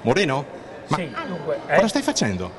Moreno? Ma Sì, dunque, cosa stai facendo?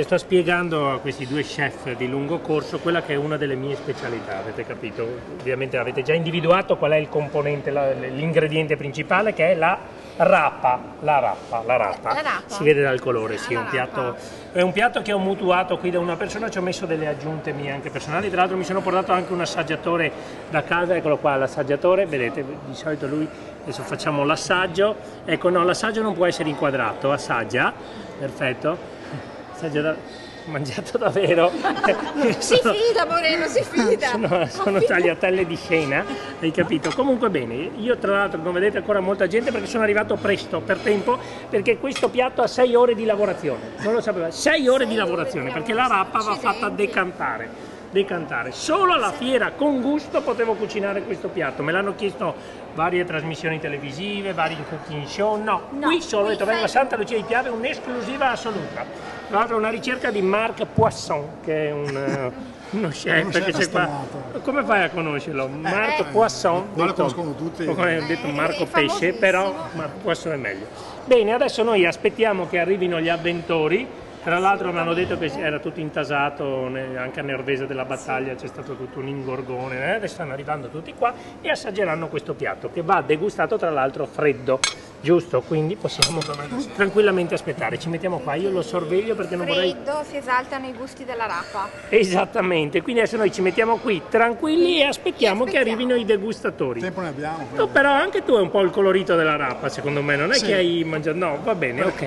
sto spiegando a questi due chef di lungo corso quella che è una delle mie specialità, avete capito? Ovviamente avete già individuato qual è il componente, l'ingrediente principale, che è la rapa. La rapa. Si vede dal colore, sì, è un piatto che ho mutuato qui da una persona, ci ho messo delle aggiunte mie anche personali, tra l'altro mi sono portato anche un assaggiatore da casa, eccolo qua l'assaggiatore, vedete, di solito lui, adesso facciamo l'assaggio, ecco no, l'assaggio non può essere inquadrato, assaggia, perfetto, assaggia mangiato davvero. Si fida Moreno, si fida. Sono tagliatelle di scena, hai capito? Comunque bene, io tra l'altro non vedete ancora molta gente perché sono arrivato presto, per tempo, perché questo piatto ha 6 ore di lavorazione, non lo sapeva, 6 ore di lavorazione, perché la rappa va fatta decantare. Solo alla fiera con gusto potevo cucinare questo piatto, me l'hanno chiesto varie trasmissioni televisive, vari cooking show, no, qui solo ho detto vengo a Santa Lucia di Piave, un'esclusiva assoluta. Tra l'altro una ricerca di Marc Poisson, che è uno chef che c'è qua. Come fai a conoscerlo? Marc Poisson, non lo conoscono tutti. Come ho detto Marco Pesce, però Marc Poisson è meglio. Bene, adesso noi aspettiamo che arrivino gli avventori. Tra l'altro mi hanno detto che era tutto intasato, anche a Nervesa della Battaglia c'è stato tutto un ingorgone, adesso stanno arrivando tutti qua e assaggeranno questo piatto che va degustato tra l'altro freddo, giusto? Quindi possiamo tranquillamente aspettare, ci mettiamo qua, io lo sorveglio perché non vorrei... Freddo, si esaltano i gusti della rapa. Esattamente, quindi adesso noi ci mettiamo qui tranquilli e aspettiamo che arrivino i degustatori. Tempo ne abbiamo. Però anche tu hai un po' il colorito della rapa secondo me, non è che hai mangiato... No, va bene, ok.